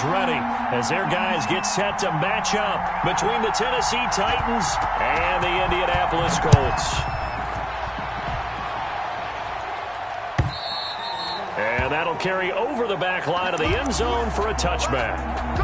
ready as their guys get set to match up between the Tennessee Titans and the Indianapolis Colts. And that'll carry over the back line of the end zone for a touchback.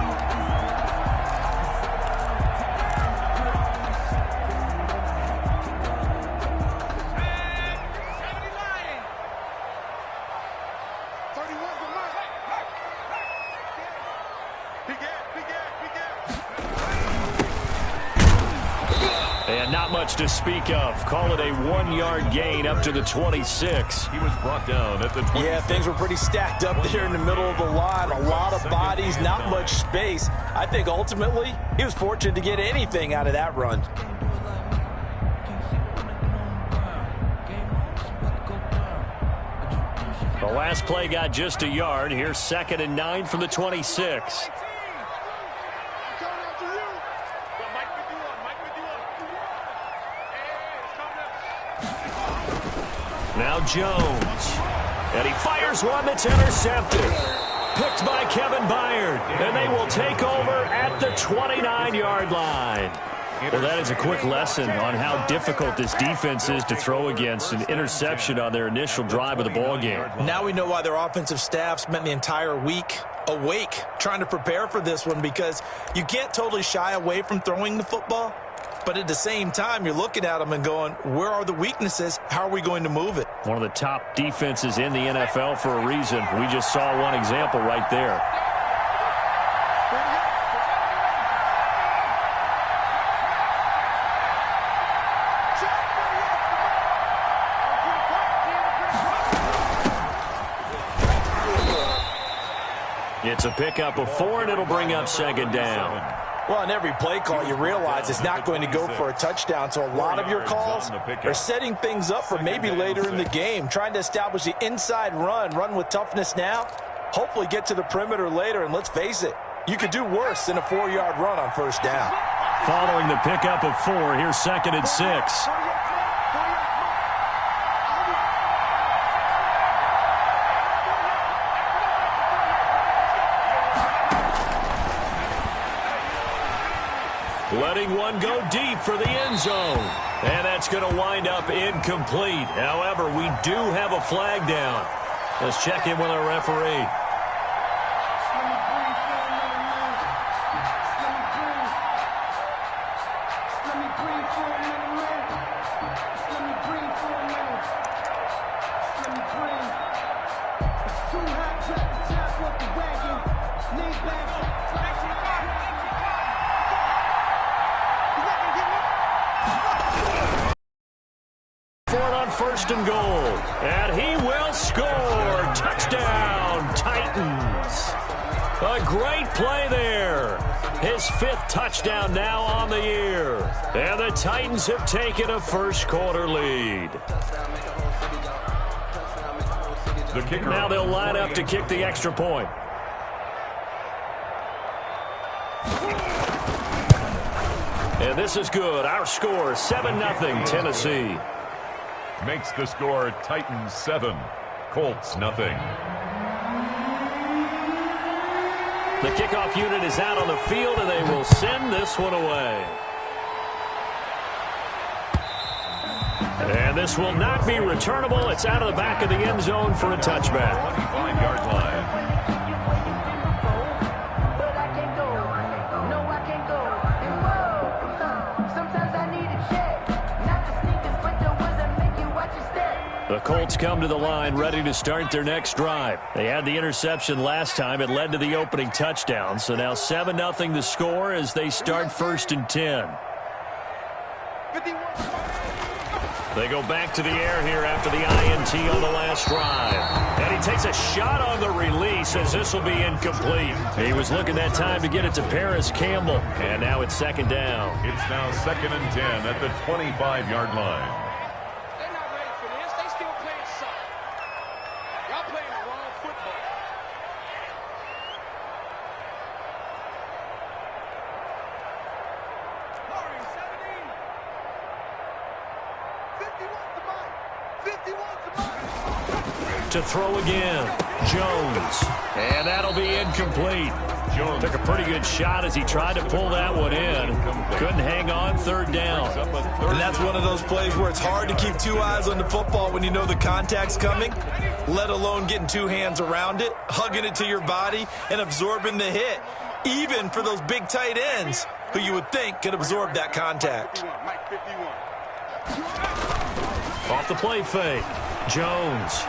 And not much to speak of. Call it a 1-yard gain up to the 26. He was brought down at the 26. Yeah, things were pretty stacked up there in the middle of the line. A lot of bodies, not much space. I think ultimately he was fortunate to get anything out of that run. The last play got just a yard. Here's 2nd and 9 from the 26. Now Jones. And he fires one that's intercepted. Picked by Kevin Byard. And they will take over at the 29-yard line. Well, that is a quick lesson on how difficult this defense is to throw against. An interception on their initial drive of the ballgame. Now we know why their offensive staff spent the entire week awake trying to prepare for this one, because you can't totally shy away from throwing the football. But at the same time, you're looking at them and going, where are the weaknesses? How are we going to move it? One of the top defenses in the NFL for a reason. We just saw one example right there. It's a pickup of 4, and it'll bring up 2nd down. Well, on every play call, you realize it's not going to go for a touchdown. So a lot of your calls are setting things up for maybe later in the game, trying to establish the inside run with toughness now, hopefully get to the perimeter later. And let's face it, you could do worse than a 4-yard run on 1st down. Following the pickup of 4, here's 2nd and 6. Letting one go deep for the end zone. And that's going to wind up incomplete. However, we do have a flag down. Let's check in with our referee. First and goal, and he will score. Touchdown, Titans. A great play there. His 5th touchdown now on the year. And the Titans have taken a first-quarter lead. The kicker. Now they'll line up to kick the extra point. And this is good. Our score, 7-0 Tennessee. Makes the score Titans 7, Colts nothing. The kickoff unit is out on the field, and they will send this one away. And this will not be returnable. It's out of the back of the end zone for a touchback. 25-yard line. The Colts come to the line ready to start their next drive. They had the interception last time. It led to the opening touchdown. So now 7-0 the score as they start 1st and 10. They go back to the air here after the INT on the last drive. And he takes a shot on the release as this will be incomplete. He was looking that time to get it to Paris Campbell. And now it's 2nd down. It's now 2nd and 10 at the 25-yard line. To throw again, Jones. And that'll be incomplete. Took a pretty good shot as he tried to pull that one in. Couldn't hang on third down. And that's one of those plays where it's hard to keep two eyes on the football when you know the contact's coming, let alone getting two hands around it, hugging it to your body, and absorbing the hit, even for those big tight ends who you would think could absorb that contact. Off the play fake, Jones.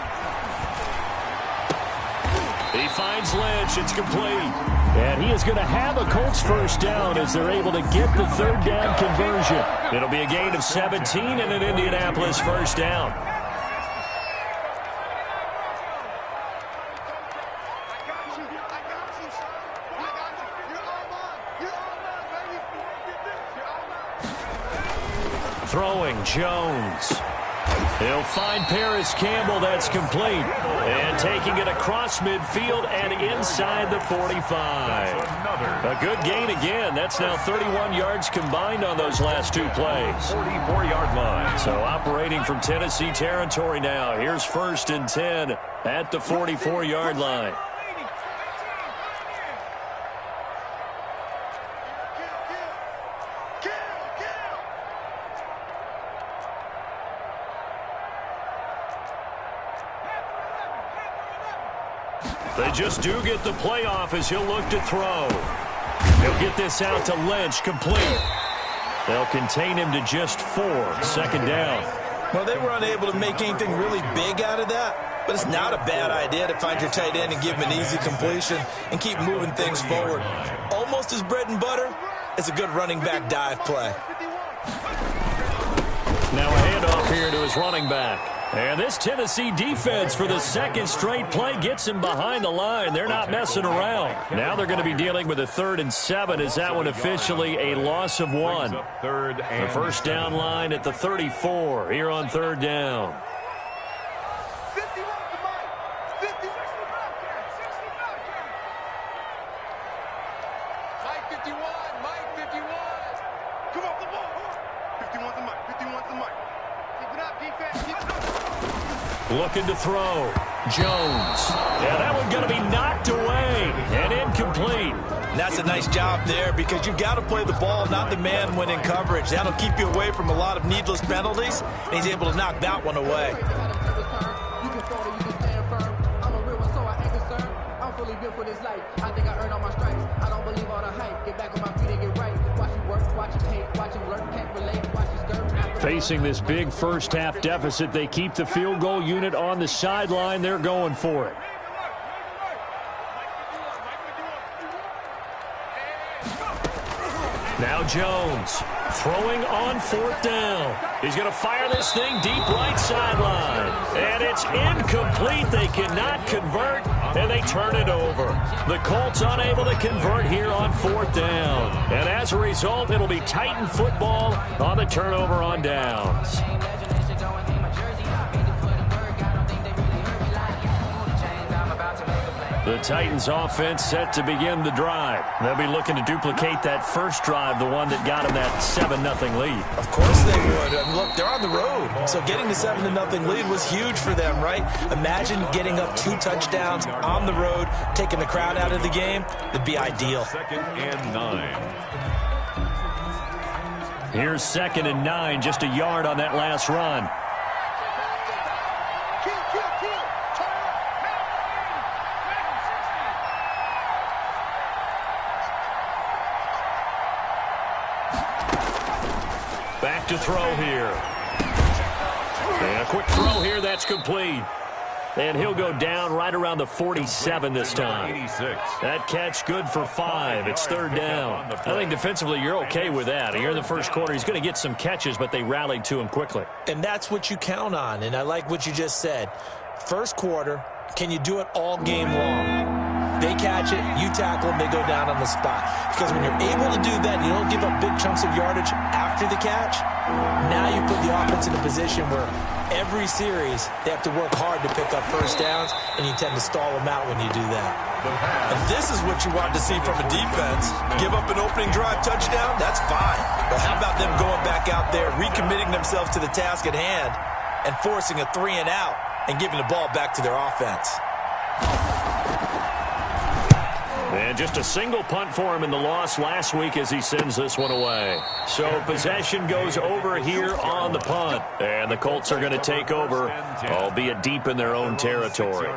He finds Lynch. It's complete. And he is going to have a Colts first down as they're able to get the third down conversion. It'll be a gain of 17 and an Indianapolis first down. Throwing, Jones. He'll find Paris Campbell. That's complete. And taking it across midfield and inside the 45. A good gain again. That's now 31 yards combined on those last two plays. 44-yard line. So operating from Tennessee territory now. Here's 1st and 10 at the 44-yard line. They just do get the playoff as he'll look to throw. He'll get this out to Lynch, complete. They'll contain him to just 4, 2nd down. Well, they were unable to make anything really big out of that, but it's not a bad idea to find your tight end and give him an easy completion and keep moving things forward. Almost as bread and butter as a good running back dive play. Now a handoff here to his running back. And this Tennessee defense for the second straight play gets him behind the line. They're not messing around. Now they're going to be dealing with a 3rd and 7. Is that one officially a loss of 1? The first down line at the 34 here on 3rd down. Looking to throw. Jones. Yeah, that one's going to be knocked away and incomplete. And that's a nice job there because you've got to play the ball, not the man when in coverage. That'll keep you away from a lot of needless penalties, and he's able to knock that one away. Facing this big first-half deficit, they keep the field goal unit on the sideline. They're going for it. Now Jones throwing on 4th down. He's going to fire this thing deep right sideline. And it's incomplete. They cannot convert, and they turn it over. The Colts unable to convert here on 4th down. And as a result, it'll be Titan football on the turnover on downs. The Titans offense set to begin the drive. They'll be looking to duplicate that first drive, the one that got them that 7-0 lead. Of course they would. And look, they're on the road. So getting the 7-0 lead was huge for them, right? Imagine getting up 2 touchdowns on the road, taking the crowd out of the game. It'd be ideal. 2nd and 9. Here's 2nd and 9, just a yard on that last run. Back to throw here. And a quick throw here, that's complete. And he'll go down right around the 47 this time. 86. That catch good for 5. It's 3rd down. I think defensively you're okay with that. Here in the first quarter, he's going to get some catches, but they rallied to him quickly. And that's what you count on, and I like what you just said. First quarter, can you do it all game long? They catch it, you tackle them, they go down on the spot. Because when you're able to do that, you don't give up big chunks of yardage after the catch, now you put the offense in a position where every series they have to work hard to pick up first downs, and you tend to stall them out when you do that. And this is what you want to see from a defense. Give up an opening drive touchdown, that's fine. But how about them going back out there, recommitting themselves to the task at hand, and forcing a 3-and-out and giving the ball back to their offense? And just a single punt for him in the loss last week as he sends this one away. So possession goes over here on the punt. And the Colts are going to take over, albeit deep in their own territory.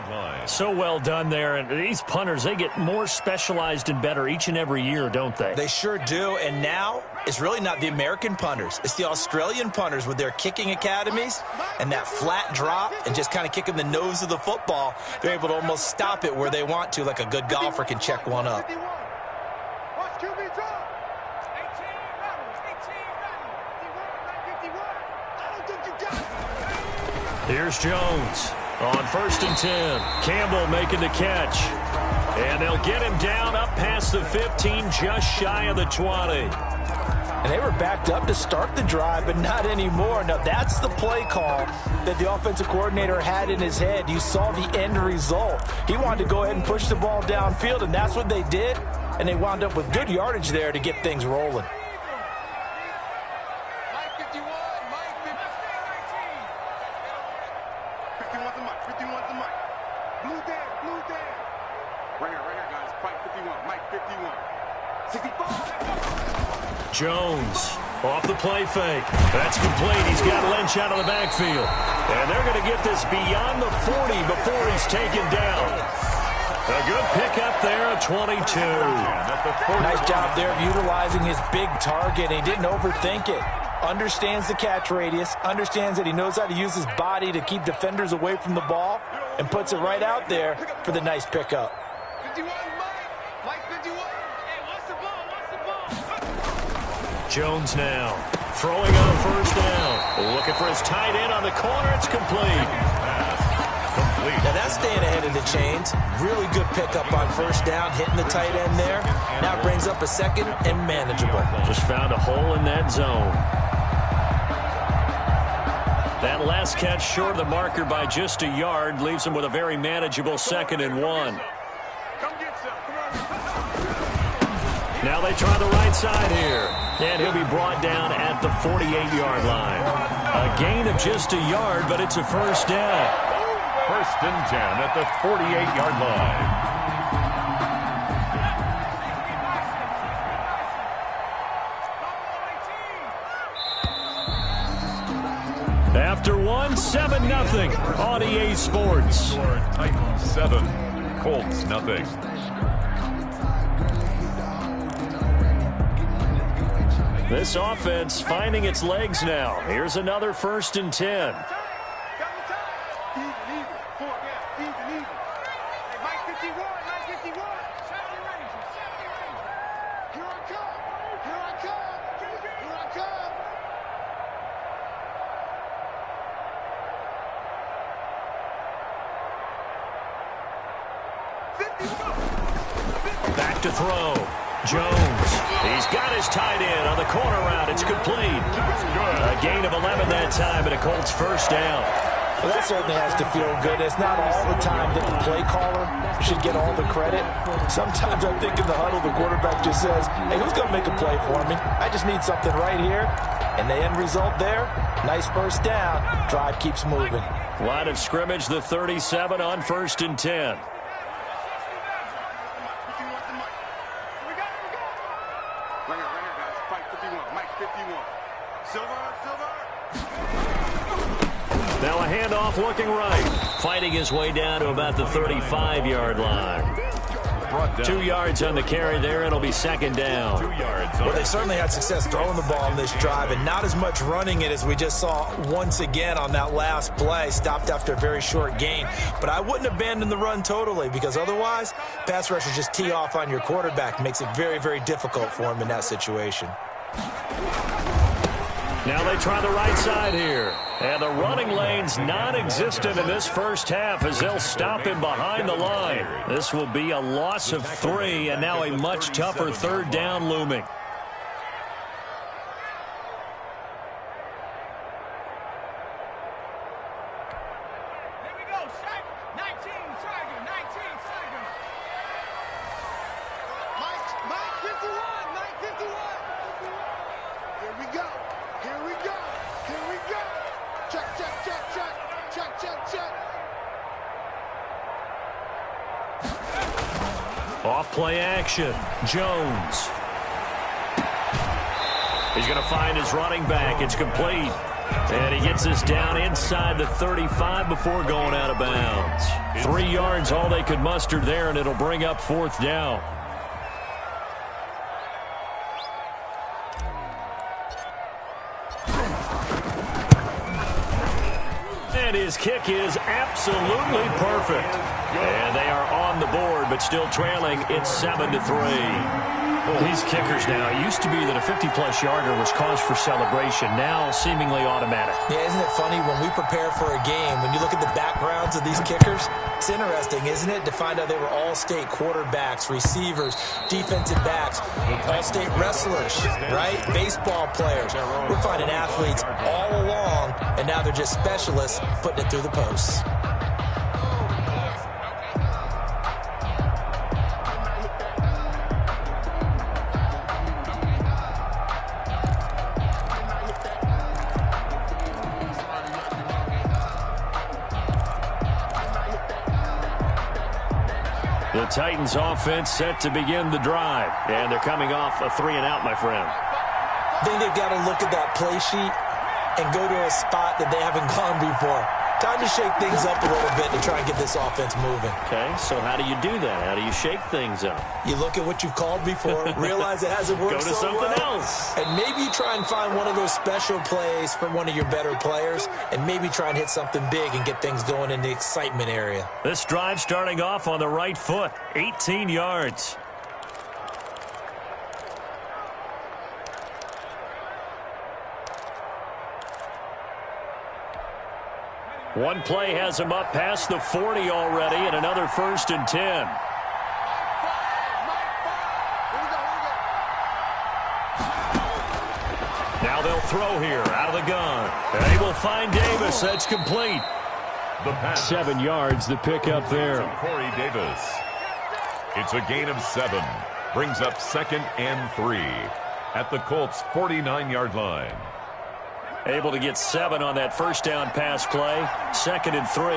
So well done there. And these punters, they get more specialized and better each and every year, don't they? They sure do. And now it's really not the American punters. It's the Australian punters with their kicking academies and that flat drop and just kind of kicking the nose of the football. They're able to almost stop it where they want to, like a good golfer can check one up. Here's Jones on 1st and 10. Campbell making the catch. And they'll get him down up past the 15, just shy of the 20. And they were backed up to start the drive, but not anymore. Now, that's the play call that the offensive coordinator had in his head. You saw the end result. He wanted to go ahead and push the ball downfield, and that's what they did. And they wound up with good yardage there to get things rolling. Jones off the play fake. That's complete. He's got Lynch out of the backfield. And they're going to get this beyond the 40 before he's taken down. A good pickup there, a 22. Nice job there of utilizing his big target. He didn't overthink it. Understands the catch radius. Understands that he knows how to use his body to keep defenders away from the ball. And puts it right out there for the nice pickup. Jones now throwing on 1st down. Looking for his tight end on the corner. It's complete. Now that's staying ahead of the chains. Really good pickup on 1st down, hitting the tight end there. Now brings up a 2nd and manageable. Just found a hole in that zone. That last catch short of the marker by just a yard leaves him with a very manageable 2nd and 1. Now they try the right side here. And he'll be brought down at the 48-yard line. A gain of just a yard, but it's a 1st down. 1st and 10 at the 48-yard line. After one, 7-0 on EA Sports. Titans 7, Colts nothing. This offense finding its legs now. Here's another 1st and 10. Back to throw. Jones. He's got his tight end on the corner route. It's complete. A gain of 11 that time, and a Colts 1st down. Well, that certainly has to feel good. It's not all the time that the play caller should get all the credit. Sometimes I think in the huddle, the quarterback just says, hey, who's going to make a play for me? I just need something right here. And the end result there, nice 1st down. Drive keeps moving. Line of scrimmage, the 37 on 1st and 10. Now a handoff looking right. Fighting his way down to about the 35-yard line. 2 yards on the carry there. It'll be 2nd down. 2 yards. Well, they certainly had success throwing the ball in this drive and not as much running it as we just saw once again on that last play. Stopped after a very short gain. But I wouldn't abandon the run totally because otherwise, pass rushers just tee off on your quarterback. Makes it very, very difficult for him in that situation. Now they try the right side here. And the running lane's non-existent in this 1st half as they'll stop him behind the line. This will be a loss of 3 and now a much tougher 3rd down looming. Play action. Jones. He's going to find his running back. It's complete. And he gets this down inside the 35 before going out of bounds. 3 yards, all they could muster there, and it'll bring up 4th down. And his kick is absolutely perfect. And they are on the board, but still trailing. It's 7-3. These kickers now, it used to be that a 50-plus yarder was cause for celebration. Now, seemingly automatic. Yeah, isn't it funny when we prepare for a game, when you look at the backgrounds of these kickers, it's interesting, isn't it, to find out they were all-state quarterbacks, receivers, defensive backs, all-state wrestlers, right? Baseball players. We're finding athletes all along, and now they're just specialists putting it through the posts. The Titans offense set to begin the drive. And they're coming off a 3-and-out, my friend. I think they've got to look at that play sheet and go to a spot that they haven't gone before. Time to shake things up a little bit to try and get this offense moving. Okay, so how do you do that? How do you shake things up? You look at what you've called before, realize it hasn't worked so well. Go to something else. And maybe you try and find one of those special plays from one of your better players, and maybe try and hit something big and get things going in the excitement area. This drive starting off on the right foot, 18 yards. One play has him up past the 40 already, and another 1st and 10. Now they'll throw here out of the gun. They will find Davis. That's complete. The pass. 7 yards, the pickup there. Corey Davis. It's a gain of 7. Brings up 2nd and 3 at the Colts' 49-yard line. Able to get 7 on that first down pass play. 2nd and 3.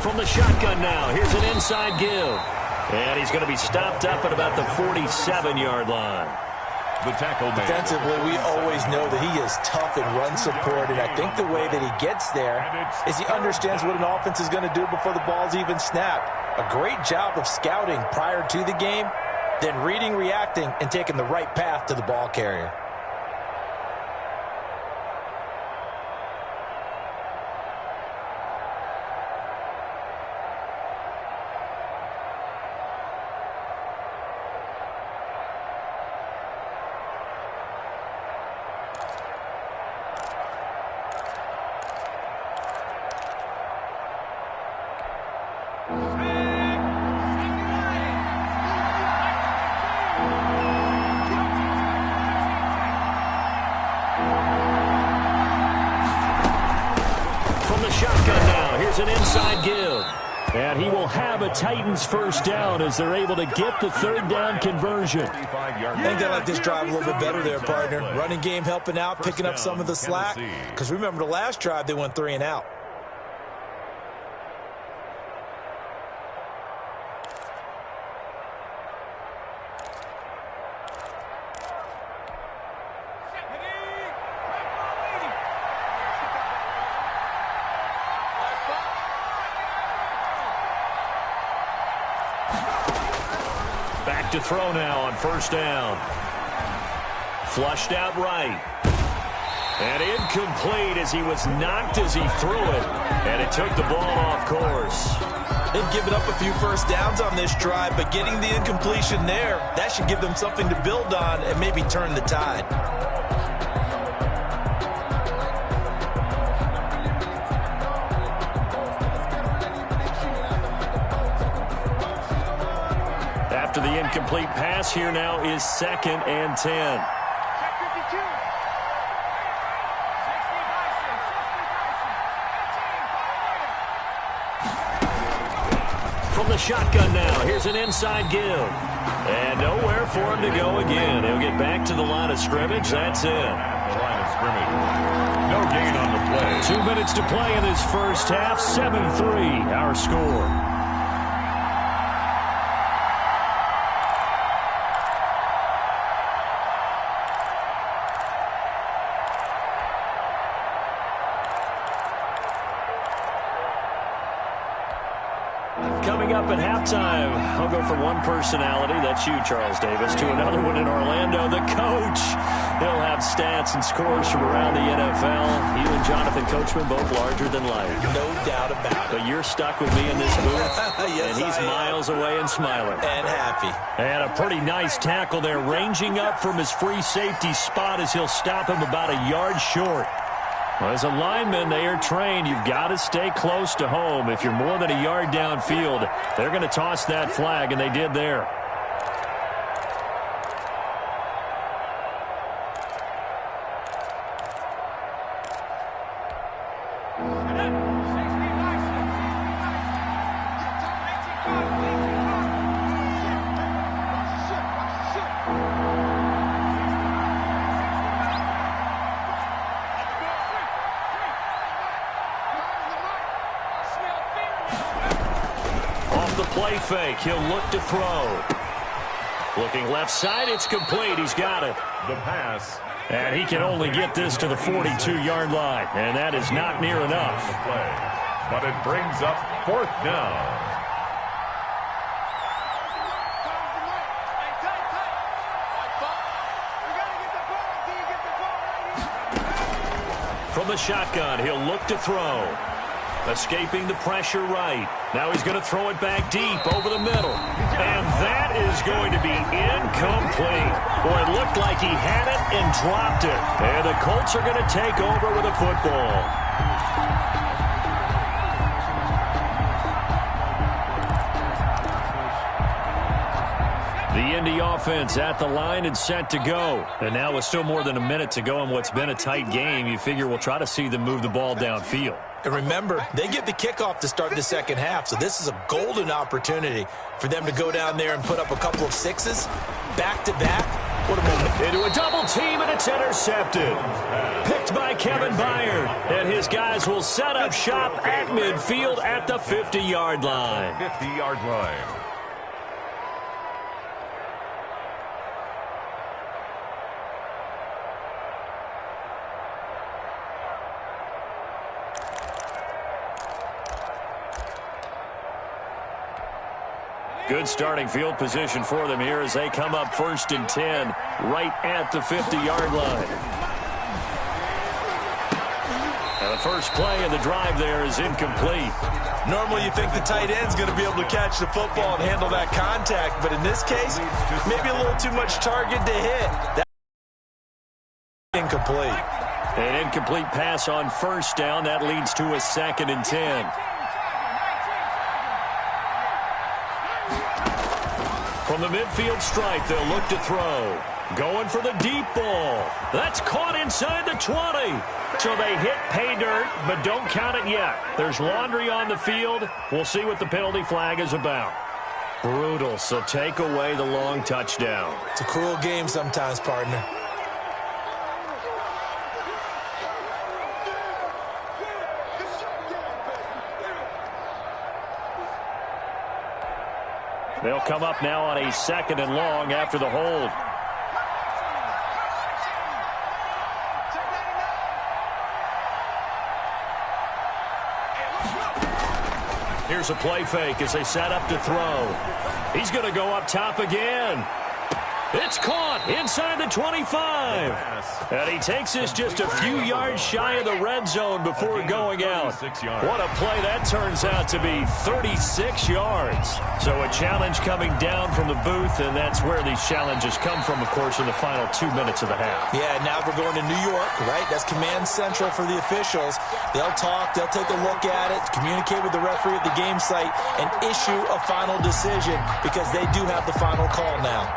From the shotgun now. Here's an inside give. And he's going to be stopped up at about the 47-yard line. The tackle man. Defensively, we always know that he is tough in run support, and I think the way that he gets there is he understands what an offense is going to do before the ball's even snapped. A great job of scouting prior to the game, then reading, reacting, and taking the right path to the ball carrier. An inside give. And he will have a Titans first down as they're able to get the 3rd down conversion. I think they like this drive a little bit better there, partner. Running game helping out, picking up some of the slack. Because remember the last drive, they went 3-and-out. Back to throw now on first down. Flushed out right. And incomplete as he was knocked as he threw it. And it took the ball off course. They've given up a few first downs on this drive, but getting the incompletion there, that should give them something to build on and maybe turn the tide. After the incomplete pass, here now is 2nd and 10. From the shotgun now, here's an inside give. And nowhere for him to go again. He'll get back to the line of scrimmage. That's it. The line of scrimmage. No gain on the play. 2 minutes to play in this first half. 7-3, our score. Coming up at halftime, I'll go from one personality, that's you, Charles Davis, to another one in Orlando, the coach. He'll have stats and scores from around the NFL. You and Jonathan Coachman both larger than life. No doubt about it. But you're stuck with me in this booth, Yes, and he's miles away and smiling. And happy. And a pretty nice tackle there, ranging up from his free safety spot as he'll stop him about a yard short. Well, as a lineman, they are trained. You've got to stay close to home. If you're more than a yard downfield, they're going to toss that flag, and they did there. Play fake. He'll look to throw. Looking left side. It's complete. He's got it. The pass. And he can only get this to the 42-yard line. And that is not near enough. But it brings up 4th down. From the shotgun, he'll look to throw. Escaping the pressure right. Now he's going to throw it back deep over the middle. And that is going to be incomplete. Boy, it looked like he had it and dropped it. And the Colts are going to take over with a football. The Indy offense at the line and set to go. And now with still more than a minute to go in what's been a tight game, you figure we'll try to see them move the ball downfield. And remember, they get the kickoff to start the second half, so this is a golden opportunity for them to go down there and put up a couple of sixes back-to-back. What a moment. Into a double team, and it's intercepted. Picked by Kevin Byard, and his guys will set up shop at midfield at the 50-yard line. 50-yard line. Good starting field position for them here as they come up 1st and 10 right at the 50-yard line. And the first play of the drive there is incomplete. Normally you think the tight end's going to be able to catch the football and handle that contact, but in this case, maybe a little too much target to hit. That's incomplete. An incomplete pass on 1st down. That leads to a 2nd and 10. From the midfield stripe, they'll look to throw. Going for the deep ball. That's caught inside the 20. So they hit pay dirt, but don't count it yet. There's laundry on the field. We'll see what the penalty flag is about. Brutal, so take away the long touchdown. It's a cruel game sometimes, partner. They'll come up now on a 2nd and long after the hold. Here's a play fake as they set up to throw. He's going to go up top again. It's caught inside the 25. And he takes this just a few yards shy of the red zone before going out. What a play that turns out to be, 36 yards. So a challenge coming down from the booth, and that's where these challenges come from, of course, in the final 2 minutes of the half. Yeah, now we're going to New York, right? That's command central for the officials. They'll talk, they'll take a look at it, communicate with the referee at the game site, and issue a final decision because they do have the final call now.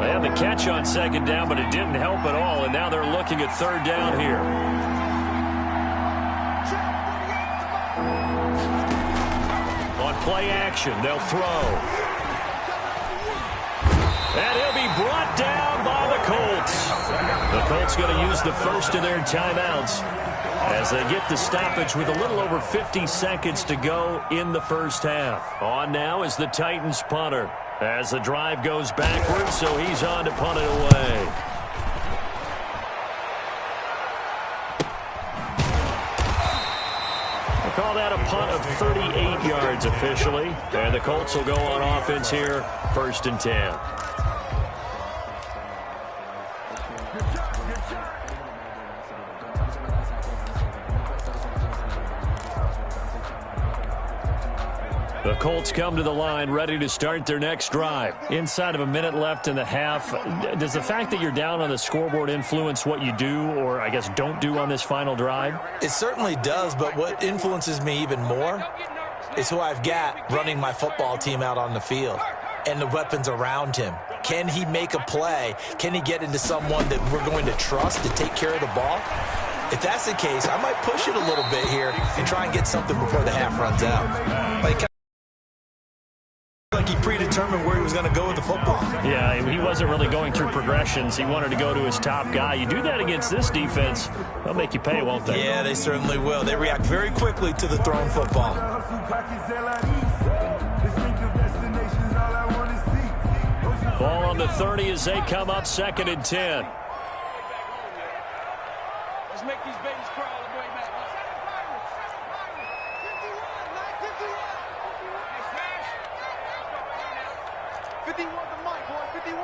They had the catch on 2nd down, but it didn't help at all, and now they're looking at 3rd down here. On play action, they'll throw. Colts going to use the first of their timeouts as they get the stoppage with a little over 50 seconds to go in the first half. On now is the Titans punter as the drive goes backwards, so he's on to punt it away. Call that a punt of 38 yards officially. And the Colts will go on offense here, 1st and 10. The Colts come to the line ready to start their next drive. Inside of a minute left in the half, does the fact that you're down on the scoreboard influence what you do or, I guess, don't do on this final drive? It certainly does, but what influences me even more is who I've got running my football team out on the field and the weapons around him. Can he make a play? Can he get into someone that we're going to trust to take care of the ball? If that's the case, I might push it a little bit here and try and get something before the half runs out. Like he predetermined where he was going to go with the football. Yeah, he wasn't really going through progressions. He wanted to go to his top guy. You do that against this defense, they'll make you pay, won't they? Yeah, they certainly will. They react very quickly to the thrown football. Ball on the 30 as they come up 2nd and 10. Let's make these babies crawl all the way back. 51 to Mike, boy, 51.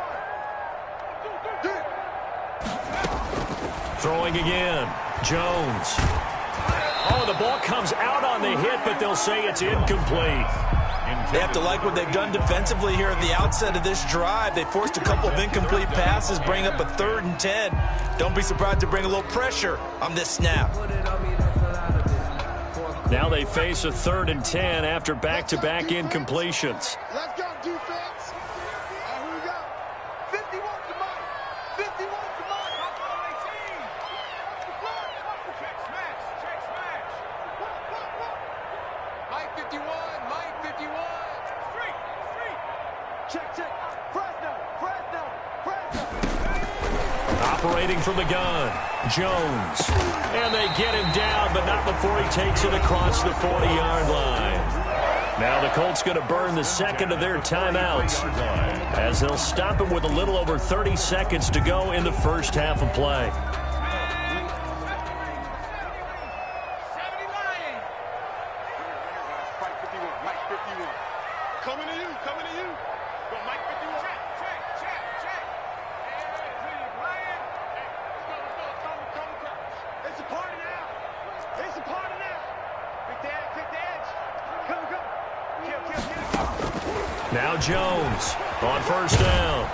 Throwing again. Jones. Oh, the ball comes out on the hit, but they'll say it's incomplete. They have to like what they've done defensively here at the outset of this drive. They forced a couple of incomplete passes, bring up a 3rd and 10. Don't be surprised to bring a little pressure on this snap. Now they face a 3rd and 10 after back-to-back incompletions. Let's go, defense. Here we go. 51 to Mike. 51 to Mike. Check smash. Mike 51. Mike 51. Street. Check. Fresno. Operating from the gun. Jones. And they get him down, but not before he takes it across the 40-yard line. Now the Colts going to burn the 2nd of their timeouts as they'll stop him with a little over 30 seconds to go in the first half of play. Coming to you. Go, Mike 51. Check. It's a party now. Pick the edge. Come. Kill. Now Jones on 1st down.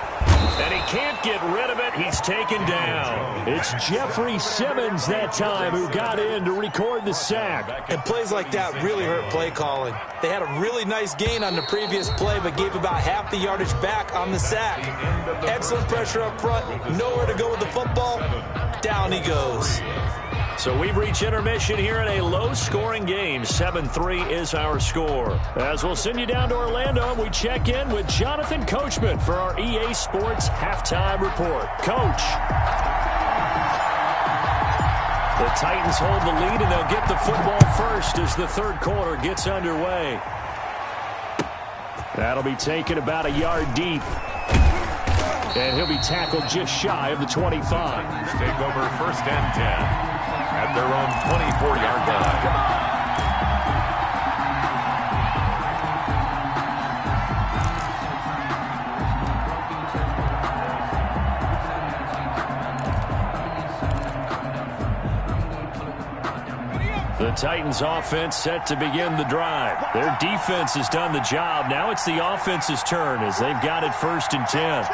And he can't get rid of it. He's taken down. It's Jeffrey Simmons that time who got in to record the sack. And plays like that really hurt play calling. They had a really nice gain on the previous play, but gave about half the yardage back on the sack. Excellent pressure up front. Nowhere to go with the football. Down he goes. So we've reached intermission here in a low-scoring game. 7-3 is our score. As we'll send you down to Orlando, we check in with Jonathan Coachman for our EA Sports Halftime Report. Coach. The Titans hold the lead, and they'll get the football first as the 3rd quarter gets underway. That'll be taken about a yard deep. And he'll be tackled just shy of the 25. Take over 1st and 10 at their own 24-yard line. The Titans offense set to begin the drive. Their defense has done the job. Now it's the offense's turn as they've got it 1st and 10.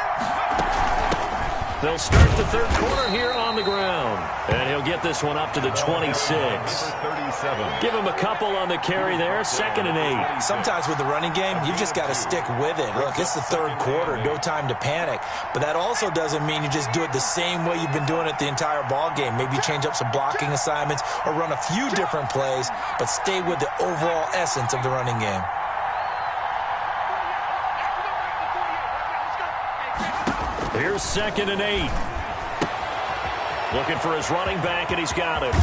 They'll start the 3rd quarter here on the ground. And he'll get this one up to the 26. Give him a couple on the carry there. 2nd and 8. Sometimes with the running game, you just got to stick with it. Look, it's the 3rd quarter. No time to panic. But that also doesn't mean you just do it the same way you've been doing it the entire ball game. Maybe change up some blocking assignments or run a few different plays, but stay with the overall essence of the running game. Here's 2nd and 8. Looking for his running back, and he's got him.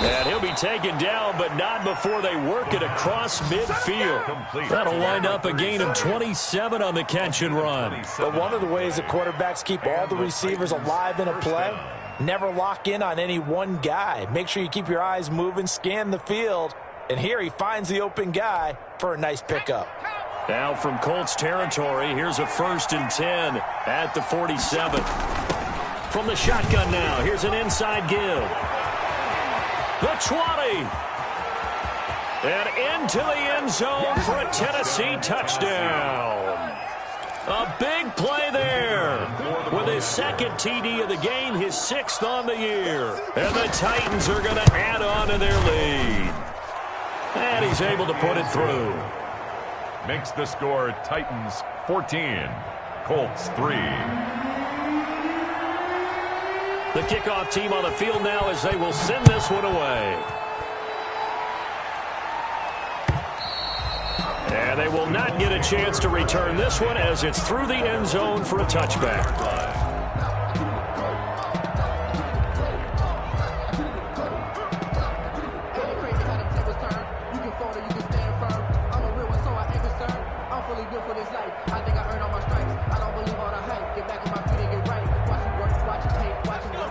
And he'll be taken down, but not before they work it across midfield. That'll wind up a gain of 27 on the catch and run. But one of the ways the quarterbacks keep all the receivers alive in a play, never lock in on any one guy. Make sure you keep your eyes moving, scan the field. And here he finds the open guy for a nice pickup. Now from Colts territory, here's a 1st and 10 at the 47. From the shotgun now, here's an inside give. The 20. And into the end zone for a Tennessee touchdown. A big play there. With his 2nd TD of the game, his 6th on the year. And the Titans are going to add on to their lead. And he's able to put it through. Makes the score Titans 14, Colts 3. The kickoff team on the field now as they will send this one away. And they will not get a chance to return this one as it's through the end zone for a touchback.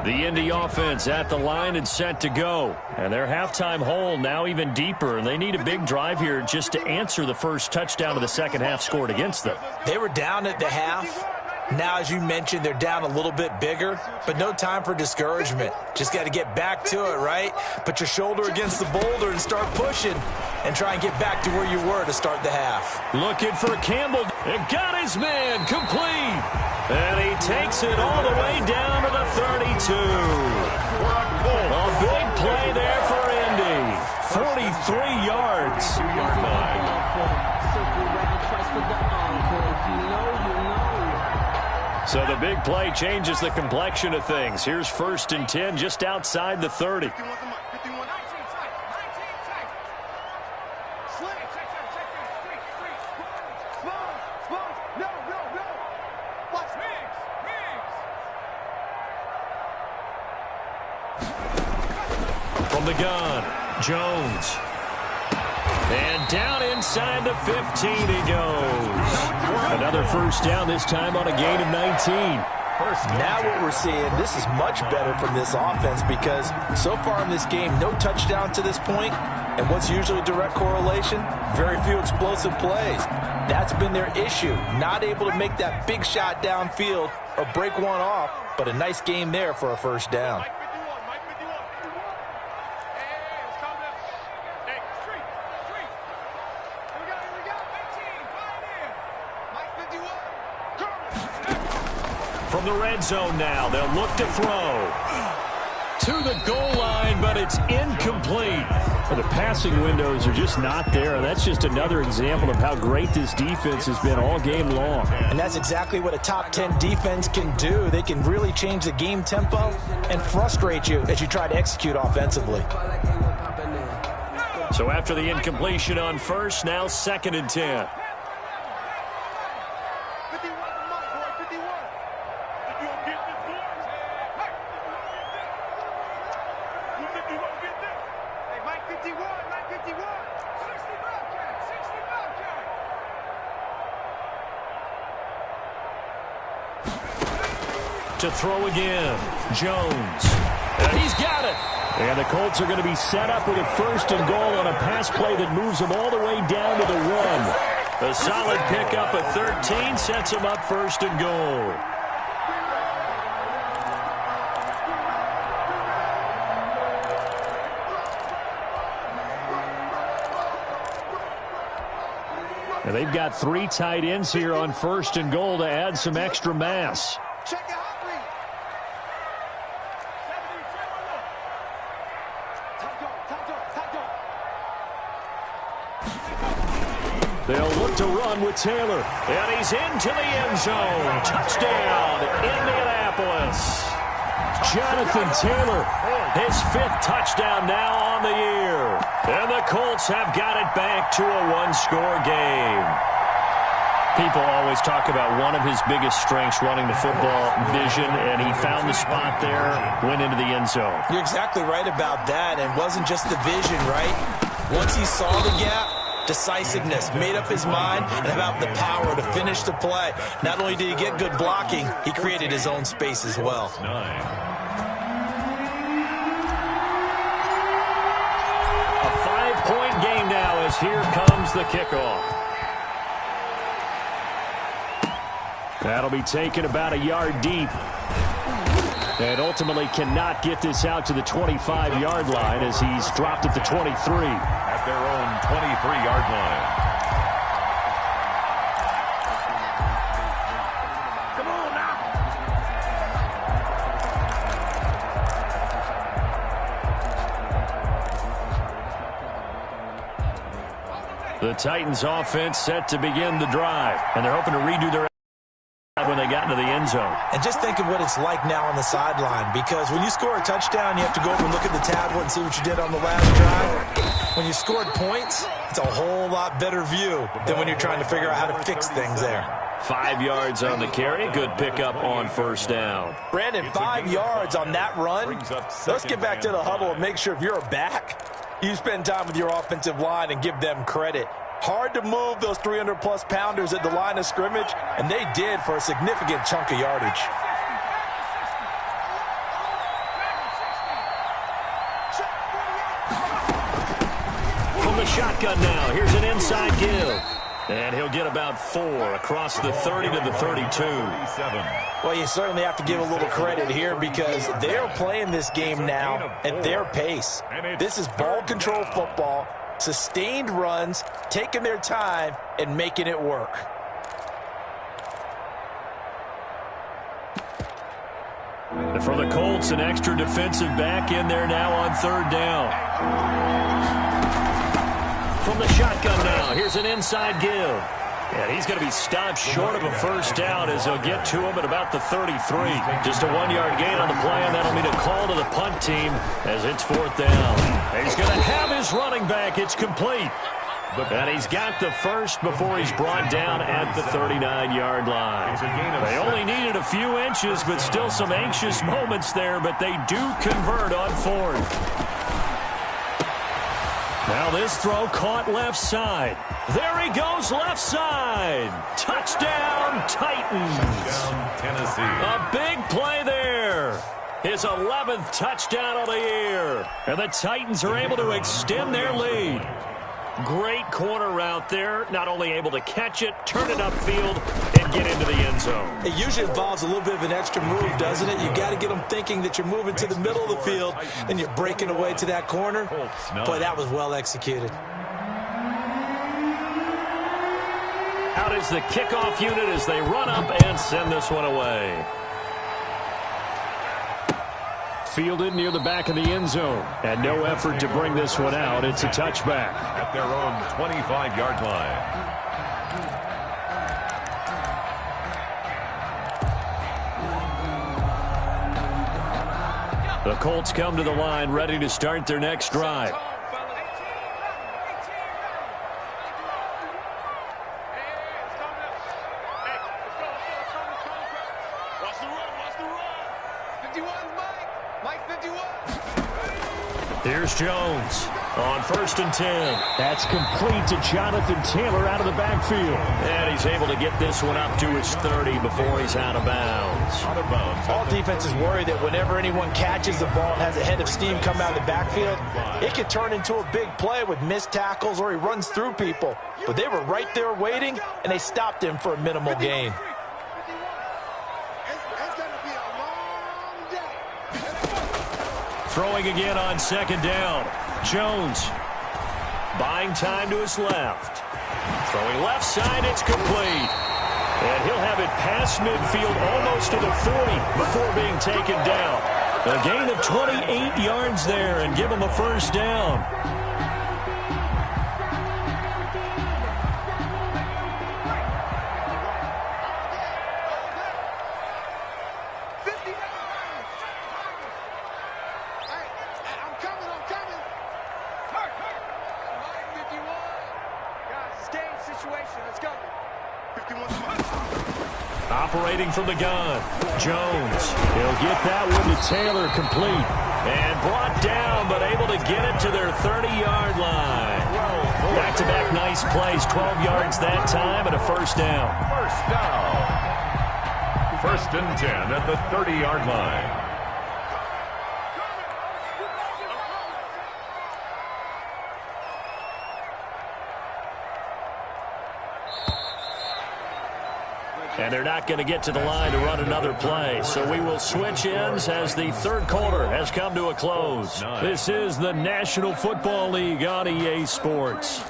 The Indy offense at the line and set to go. And their halftime hole now even deeper. And they need a big drive here just to answer the first touchdown of the second half scored against them. They were down at the half. Now, as you mentioned, they're down a little bit bigger, but no time for discouragement. Just got to get back to it, right? Put your shoulder against the boulder and start pushing and try and get back to where you were to start the half. Looking for Campbell. And got his man complete. And he takes it all the way down to the 32. A big play there for Indy. 43 yards. So the big play changes the complexion of things. Here's 1st and 10 just outside the 30. From the gun, Jones. And down inside the 15 he goes. Another 1st down, this time on a gain of 19. Now what we're seeing, this is much better from this offense because so far in this game, no touchdown to this point, and what's usually a direct correlation? Very few explosive plays. That's been their issue, not able to make that big shot downfield or break one off, but a nice game there for a 1st down. From the red zone now, they'll look to throw. To the goal line, but it's incomplete. The passing windows are just not there. That's just another example of how great this defense has been all game long. And that's exactly what a top 10 defense can do. They can really change the game tempo and frustrate you as you try to execute offensively. So after the incompletion on 1st, now 2nd and 10. To throw again, Jones. And he's got it. And the Colts are going to be set up with a 1st and goal on a pass play that moves them all the way down to the 1. A solid pickup of 13 sets them up 1st and goal. And they've got 3 tight ends here on 1st and goal to add some extra mass. Check it out. They'll look to run with Taylor. And he's into the end zone. Touchdown, Indianapolis. Jonathan Taylor, his 5th touchdown now on the year. And the Colts have got it back to a 1-score game. People always talk about one of his biggest strengths running the football, vision, and he found the spot there, went into the end zone. You're exactly right about that, and it wasn't just the vision, right? Once he saw the gap, decisiveness, made up his mind, and about the power to finish the play. Not only did he get good blocking, he created his own space as well. A 5-point game now as here comes the kickoff. That'll be taken about a yard deep. And ultimately cannot get this out to the 25-yard line as he's dropped at the 23. At their own 23-yard line. Come on now. The Titans offense set to begin the drive. And they're hoping to redo their when they got into the end zone. And just think of what it's like now on the sideline, because when you score a touchdown, you have to go over and look at the tablet and see what you did on the last drive. When you scored points, it's a whole lot better view than when you're trying to figure out how to fix things there. 5 yards on the carry. Good pickup on first down. Brandon, 5 yards on that run. Let's get back to the huddle and make sure if you're a back, you spend time with your offensive line and give them credit. Hard to move those 300-plus pounders at the line of scrimmage, and they did for a significant chunk of yardage. From the shotgun now, here's an inside give. And he'll get about 4 across the 30 to the 32. Well, you certainly have to give a little credit here because they're playing this game now at their pace. This is ball control football. Sustained runs, taking their time, and making it work. And for the Colts, an extra defensive back in there now on third down. From the shotgun now, here's an inside give. And he's going to be stopped short of a first down as they'll get to him at about the 33. Just a 1-yard gain on the play, and that'll mean a call to the punt team as it's fourth down. And he's going to have his running back. It's complete. And he's got the first before he's brought down at the 39-yard line. They only needed a few inches, but still some anxious moments there, but they do convert on fourth. Now this throw caught left side. There he goes left side. Touchdown, Titans. Touchdown, Tennessee. A big play there. His 11th touchdown of the year. And the Titans are able to extend their lead. Great corner route there. Not only able to catch it, turn it upfield, and get into the end zone. It usually involves a little bit of an extra move, doesn't it? You've got to get them thinking that you're moving to the middle of the field and you're breaking away to that corner. Boy, that was well executed. Out is the kickoff unit as they run up and send this one away. Fielded near the back of the end zone. And no effort to bring this one out. It's a touchback. At their own 25-yard line. The Colts come to the line ready to start their next drive. Here's Jones on first and 10. That's complete to Jonathan Taylor out of the backfield. And he's able to get this one up to his 30 before he's out of bounds. All defenses worry that whenever anyone catches the ball and has a head of steam come out of the backfield, it could turn into a big play with missed tackles or he runs through people. But they were right there waiting, and they stopped him for a minimal gain. Throwing again on second down. Jones buying time to his left. Throwing left side, it's complete. And he'll have it past midfield almost to the 40 before being taken down. A gain of 28 yards there and give him a first down. Operating from the gun, Jones. He'll get that one to Taylor, complete. And brought down, but able to get it to their 30-yard line. Back-to-back nice plays, 12 yards that time, and a first down. First down. 1st and 10 at the 30-yard line. And they're not going to get to the line to run another play. So we will switch ends as the third quarter has come to a close. This is the National Football League on EA Sports.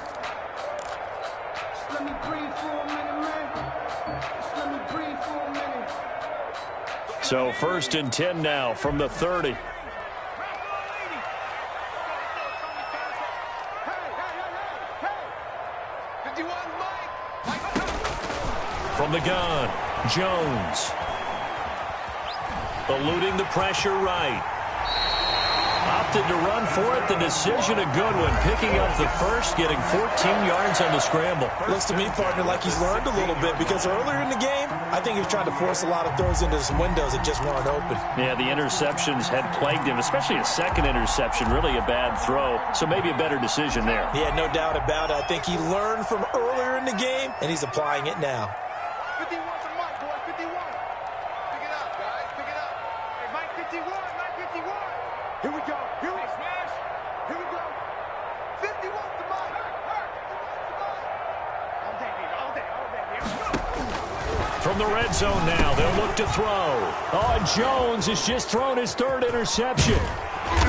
So 1st and 10 now from the 30. From the gun, Jones. Eluding the pressure right. Opted to run for it. The decision a good one. Picking up the first, getting 14 yards on the scramble. Looks to me, partner, like he's learned a little bit because earlier in the game, I think he was trying to force a lot of throws into some windows that just weren't open. Yeah, the interceptions had plagued him, especially a second interception. Really a bad throw, so maybe a better decision there. Yeah, no doubt about it. I think he learned from earlier in the game, and he's applying it now. 51 to Mike, boys, 51. Pick it up, guys, pick it up. Hey, Mike 51, Mike 51. Here we go, here we smash. Here we go. 51 to Mike. 51 to Mike. All day, all day. From the red zone now, they'll look to throw. Oh, Jones has just thrown his third interception.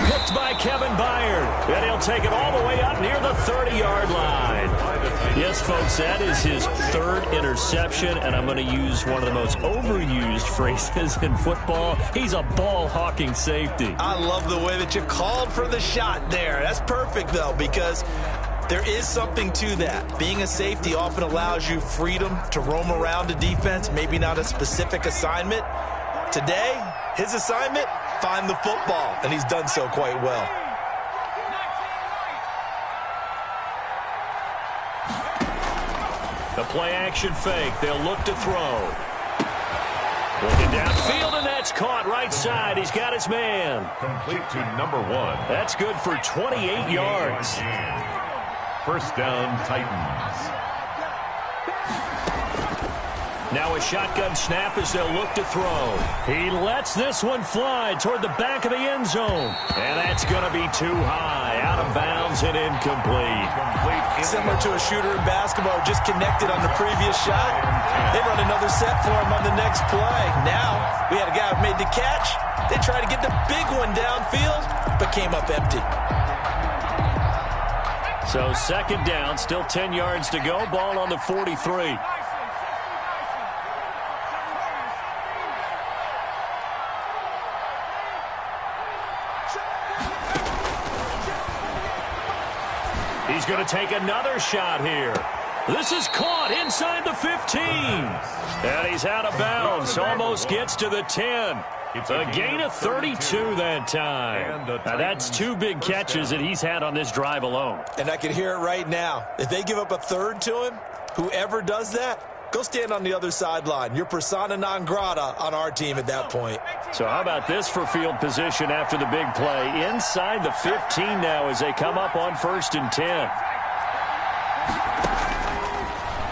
Picked by Kevin Byard. And he'll take it all the way up near the 30-yard line. Yes, folks, that is his third interception, and I'm going to use one of the most overused phrases in football. He's a ball-hawking safety. I love the way that you called for the shot there. That's perfect, though, because there is something to that. Being a safety often allows you freedom to roam around a defense, maybe not a specific assignment. Today, his assignment, find the football, and he's done so quite well. The play-action fake. They'll look to throw. Looking downfield, and that's caught right side. He's got his man. Complete to number 1. That's good for 28 yards. First down, Titans. Now a shotgun snap as they'll look to throw. He lets this one fly toward the back of the end zone. And that's going to be too high. Out of bounds and incomplete. Similar to a shooter in basketball, just connected on the previous shot. They run another set for him on the next play. Now, we had a guy who made the catch. They tried to get the big one downfield, but came up empty. So second down, still 10 yards to go. Ball on the 43. He's going to take another shot here. This is caught inside the 15. And he's out of bounds. Almost gets to the 10. It's a gain of 32 that time. Now that's 2 big catches that he's had on this drive alone. And I can hear it right now. If they give up a third to him, whoever does that, go stand on the other sideline. You're persona non grata on our team at that point. So how about this for field position after the big play? Inside the 15 now as they come up on 1st and 10.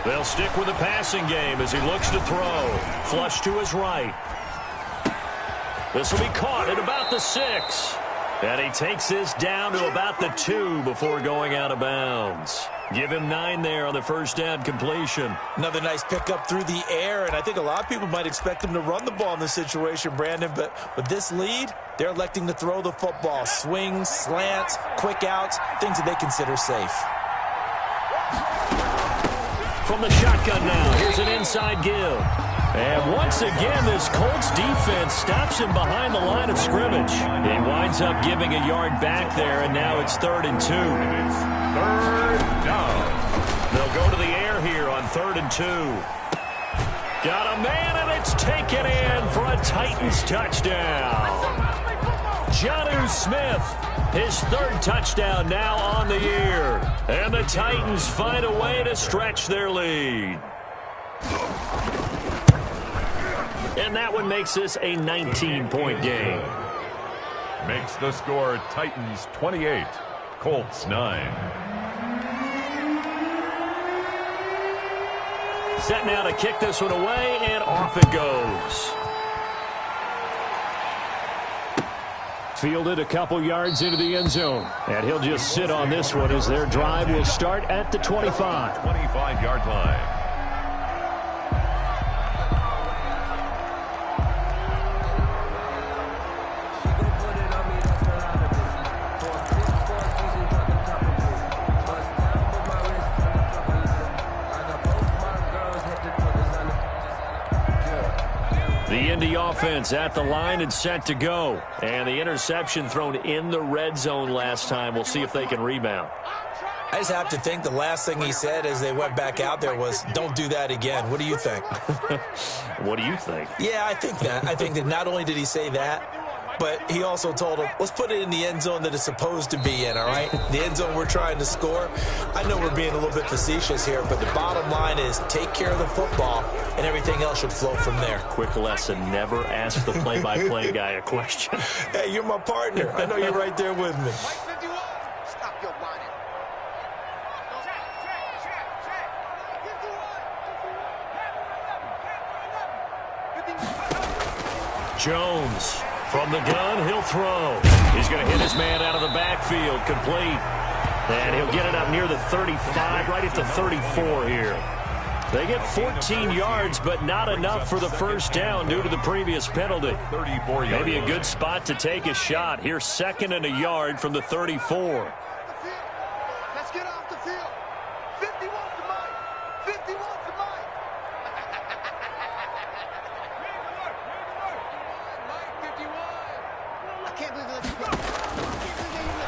They'll stick with the passing game as he looks to throw. Flush to his right. This will be caught at about the 6. And he takes this down to about the 2 before going out of bounds. Give him 9 there on the first down completion. Another nice pickup through the air, and I think a lot of people might expect him to run the ball in this situation, Brandon, but with this lead, they're electing to throw the football. Swings, slants, quick outs, things that they consider safe. From the shotgun now, here's an inside give. And once again, this Colts defense stops him behind the line of scrimmage. He winds up giving a yard back there, and now it's 3rd and 2. It's 3rd down. They'll go to the air here on 3rd and 2. Got a man, and it's taken in for a Titans touchdown. Jonnu Smith, his 3rd touchdown now on the year. And the Titans find a way to stretch their lead. And that one makes this a 19-point game. Makes the score Titans 28, Colts 9. Set now to kick this one away, and off it goes. Fielded a couple yards into the end zone. And he'll just sit on this one as their drive will start at the 25. 25-yard line. The Indy offense at the line and set to go. And the interception thrown in the red zone last time. We'll see if they can rebound. I just have to think the last thing he said as they went back out there was, don't do that again. What do you think? What do you think? Yeah, I think that. I think that not only did he say that, but he also told him, let's put it in the end zone that it's supposed to be in, all right? The end zone we're trying to score. I know we're being a little bit facetious here, but the bottom line is take care of the football, and everything else should flow from there. Quick lesson, never ask the play-by-play guy a question. Hey, you're my partner. I know you're right there with me. Stop your whining. Jones from the gun, he'll throw. He's going to hit his man out of the backfield, complete. And he'll get it up near the 35, right at the 34 here. They get 14 yards, but not enough for the first down due to the previous penalty. 34 yards. Maybe a good spot to take a shot. Here's 2nd and a yard from the 34. Let's get off the field. 51 to Mike. 51 to Mike. Mike 51. I can't believe they let you go.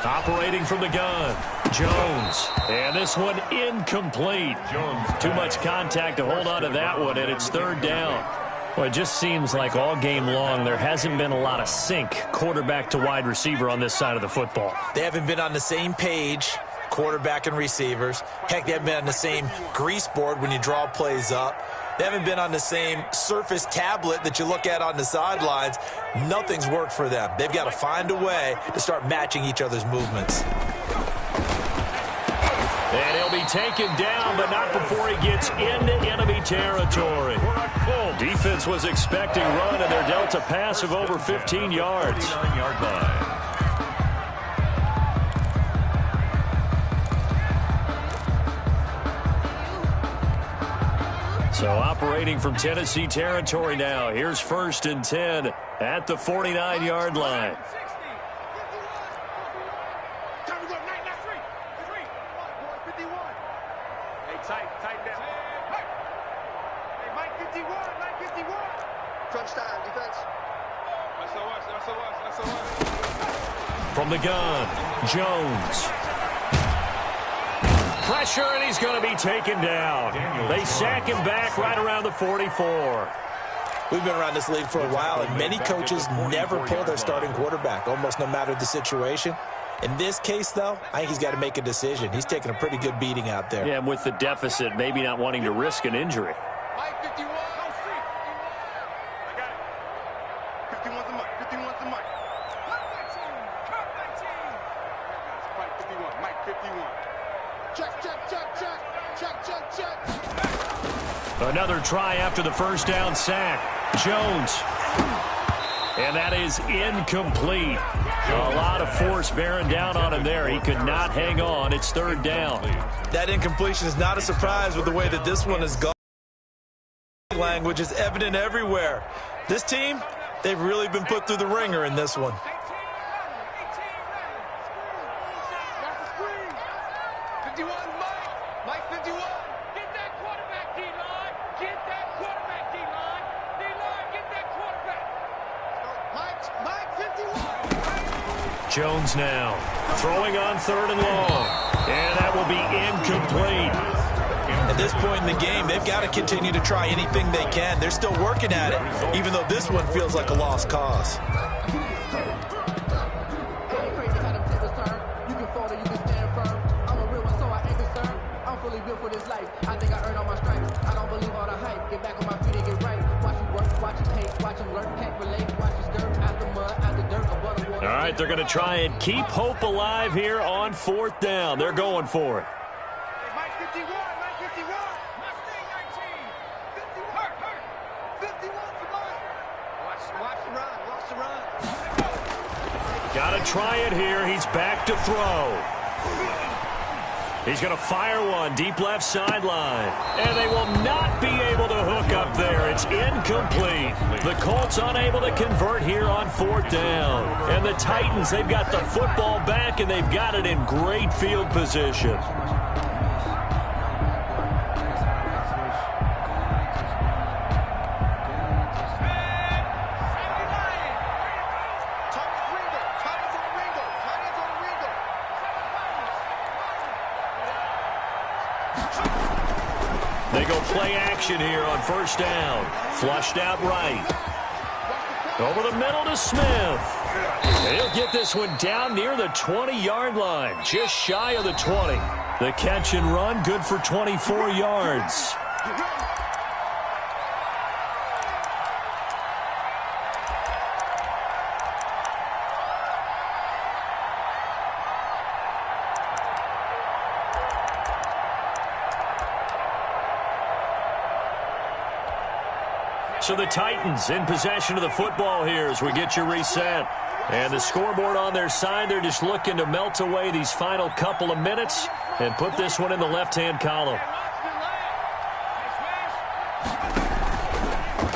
Operating from the gun, Jones. And this one incomplete. Jones. Too much contact to hold on to that one, and it's 3rd down. Well, it just seems like all game long there hasn't been a lot of sync quarterback to wide receiver on this side of the football. They haven't been on the same page, quarterback and receivers. Heck, they haven't been on the same grease board when you draw plays up. They haven't been on the same Surface tablet that you look at on the sidelines. Nothing's worked for them. They've got to find a way to start matching each other's movements. And he'll be taken down, but not before he gets into enemy territory. Defense was expecting run, and they're dealt a pass of over 15 yards. 39-yard line. So operating from Tennessee territory now. Here's 1st and 10 at the 49-yard line. Time to go. 9-3. 51. Hey, tighten down. Hey, Mike 51. Mike 51. Crunch time, defense. SOS. From the gun, Jones. Pressure, and he's going to be taken down. They sack him back right around the 44. We've been around this league for a while, and many coaches never pull their starting quarterback, almost no matter the situation. In this case, though, I think he's got to make a decision. He's taking a pretty good beating out there. Yeah, and with the deficit, maybe not wanting to risk an injury. Mike 51. I got it. 51's the Mike. 51's the Mike. Mike 51. Mike 51. Check. Another try after the first down sack. Jones. And that is incomplete. A lot of force bearing down on him there. He could not hang on. It's 3rd down. That incompletion is not a surprise with the way that this one has gone. Language is evident everywhere. This team, they've really been put through the ringer in this one. 51, Mike 51. Get that quarterback, D-line. Get that quarterback, D-line. D-line, get that quarterback. Mike 51. Jones now throwing on 3rd and long. And that will be incomplete. At this point in the game, they've got to continue to try anything they can. They're still working at it, even though this one feels like a lost cause. fully built for this life. I think I earned all my stripes. I don't believe all the hype. Get back on my feet and get right. Watch me work, watch him hate, watch him learn, can't relate. Watch me skirt out the mud, out the dirt, above the water. All right, they're going to try and keep hope alive here on 4th down. They're going for it. Mike 51, Mike 51. Mustang 19. 51 to Mike. Watch the run, watch the run. Got to try it here. He's back to throw. He's going to fire one deep left sideline. And they will not be able to hook up there. It's incomplete. The Colts unable to convert here on 4th down. And the Titans, they've got the football back, and they've got it in great field position. They go play action here on 1st down. Flushed out right. Over the middle to Smith. He'll get this one down near the 20-yard line, just shy of the 20. The catch and run, good for 24 yards. So the Titans in possession of the football here as we get you reset. And the scoreboard on their side, they're just looking to melt away these final couple of minutes and put this one in the left-hand column.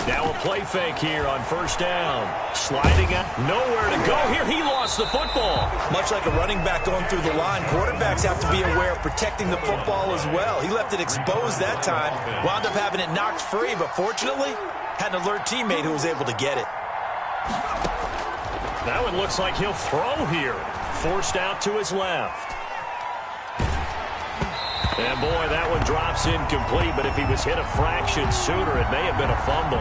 Now a play fake here on 1st down. Sliding out, nowhere to go here. He lost the football. Much like a running back going through the line, quarterbacks have to be aware of protecting the football as well. He left it exposed that time, wound up having it knocked free, but fortunately, had an alert teammate who was able to get it. That one looks like he'll throw here. Forced out to his left. And boy, that one drops incomplete, but if he was hit a fraction sooner, it may have been a fumble.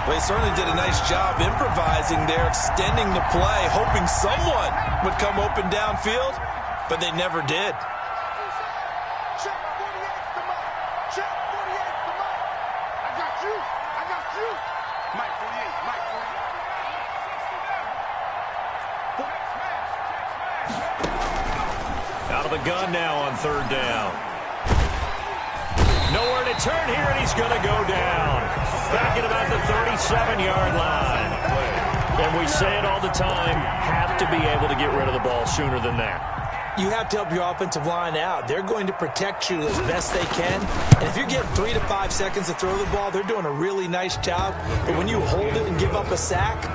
Well, he certainly did a nice job improvising there, extending the play, hoping someone would come open downfield, but they never did. Check 48's the Mike. Check 48's the Mike. I got you. I got you. Mike 48. Mike 48. Out of the gun now on 3rd down. Nowhere to turn here, and he's going to go down. Back at about the 37-yard line. And we say it all the time, have to be able to get rid of the ball sooner than that. You have to help your offensive line out. They're going to protect you as best they can. And if you're getting 3 to 5 seconds to throw the ball, they're doing a really nice job. But when you hold it and give up a sack,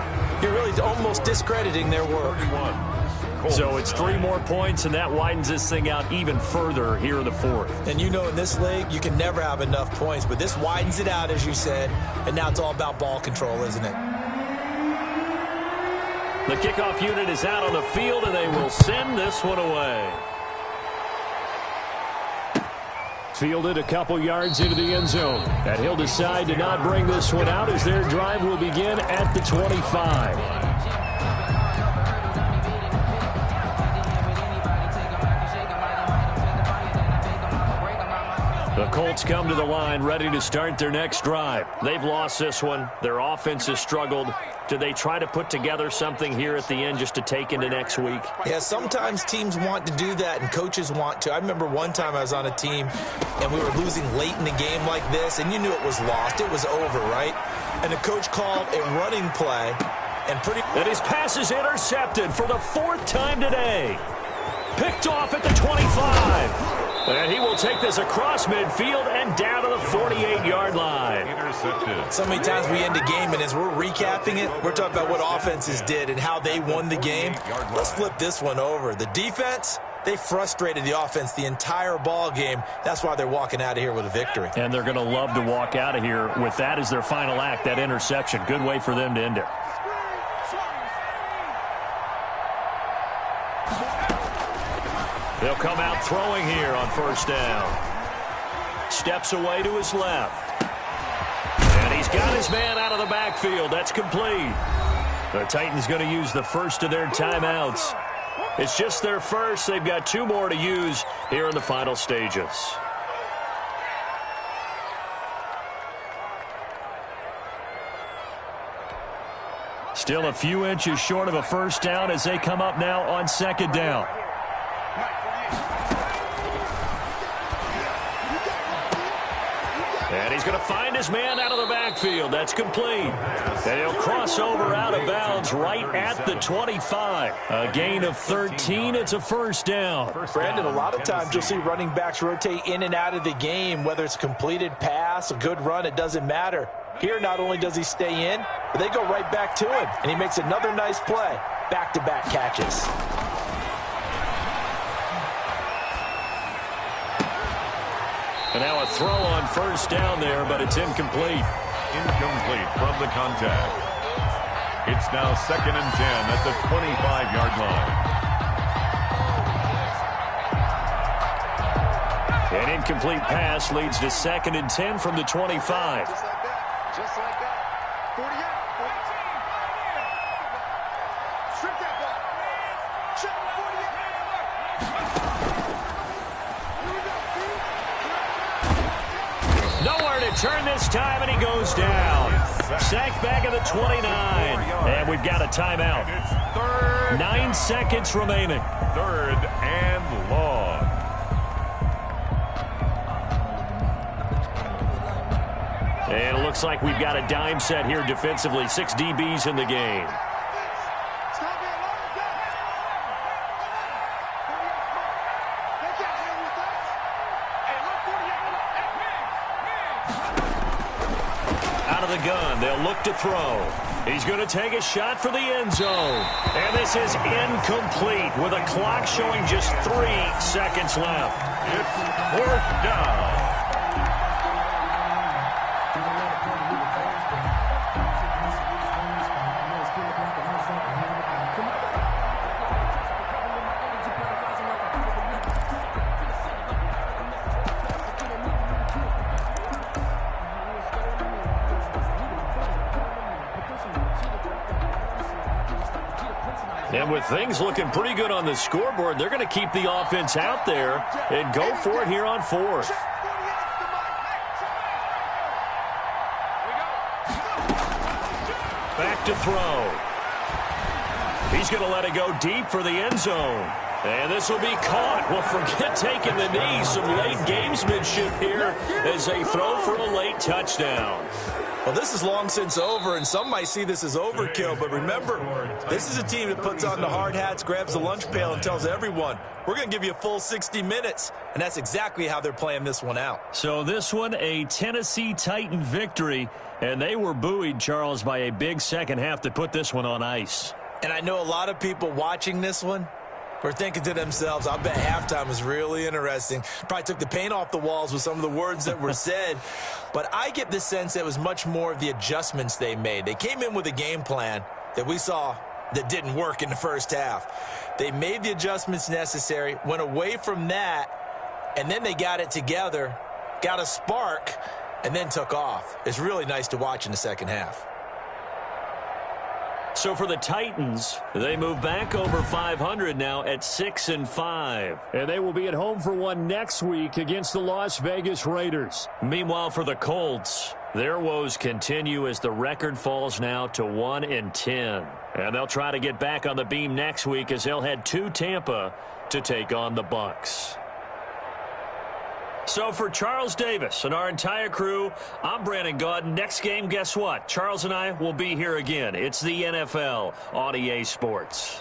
you're really almost discrediting their work. So it's 3 more points, and that widens this thing out even further here in the 4th. And you know in this league, you can never have enough points. But this widens it out, as you said. And now it's all about ball control, isn't it? The kickoff unit is out on the field, and they will send this one away. Fielded a couple yards into the end zone. And he'll decide to not bring this one out as their drive will begin at the 25. The Colts come to the line ready to start their next drive. They've lost this one. Their offense has struggled. Do they try to put together something here at the end just to take into next week? Yeah, sometimes teams want to do that and coaches want to. I remember one time I was on a team and we were losing late in the game like this, and you knew it was lost. It was over, right? And the coach called a running play. And his pass is intercepted for the 4th time today. Picked off at the 25. And he will take this across midfield and down to the 48-yard line. Intercepted. So many times we end a game, and as we're recapping it, we're talking about what offenses did and how they won the game. Let's flip this one over. The defense, they frustrated the offense the entire ball game. That's why they're walking out of here with a victory. And they're going to love to walk out of here with that as their final act, that interception. Good way for them to end it. They'll come out throwing here on 1st down. Steps away to his left. And he's got his man out of the backfield. That's complete. The Titans going to use the first of their timeouts. It's just their first. They've got 2 more to use here in the final stages. Still a few inches short of a first down as they come up now on second down. And he's going to find his man out of the backfield. That's complete. And he'll cross over out of bounds right at the 25. A gain of 13. It's a first down. Brandon, a lot of times you'll see running backs rotate in and out of the game, whether it's a completed pass, a good run, it doesn't matter. Here, not only does he stay in, but they go right back to him. And he makes another nice play. Back-to-back catches. And now a throw on first down there, but it's incomplete. Incomplete from the contact. It's now 2nd and 10 at the 25-yard line. An incomplete pass leads to 2nd and 10 from the 25. Just like that. Just like that. 40 out. 40. Strip that ball. Check 40 out. Nowhere to turn this time, and he goes down. Sacked back at the 29. And we've got a timeout. It's 3rd 9 seconds remaining. 3rd and long. And it looks like we've got a dime set here defensively. 6 DBs in the game. Stop it. Let it go. Take that hand with us. Hey, look 40 out. Out of the gun, they'll look to throw. He's going to take a shot for the end zone. And this is incomplete with a clock showing just 3 seconds left. It's 4th down. And with things looking pretty good on the scoreboard, they're going to keep the offense out there and go for it here on 4th. Back to throw. He's going to let it go deep for the end zone. And this will be caught. Well, forget taking the knee. Some late gamesmanship here as they throw for a late touchdown. Well, this is long since over, and some might see this as overkill. But remember, this is a team that puts on the hard hats, grabs the lunch pail, and tells everyone, we're going to give you a full 60 minutes. And that's exactly how they're playing this one out. So this one, a Tennessee Titan victory. And they were buoyed, Charles, by a big second half to put this one on ice. And I know a lot of people watching this one were thinking to themselves, I bet halftime was really interesting. Probably took the paint off the walls with some of the words that were said. But I get the sense that it was much more of the adjustments they made. They came in with a game plan that we saw that didn't work in the first half. They made the adjustments necessary, went away from that, and then they got it together, got a spark, and then took off. It's really nice to watch in the second half. So for the Titans, they move back over 500 now at 6-5. And they will be at home for one next week against the Las Vegas Raiders. Meanwhile, for the Colts, their woes continue as the record falls now to 1-10. And they'll try to get back on the beam next week as they'll head to Tampa to take on the Bucs. So for Charles Davis and our entire crew, I'm Brandon Gaudin. Next game, guess what? Charles and I will be here again. It's the NFL on EA Sports.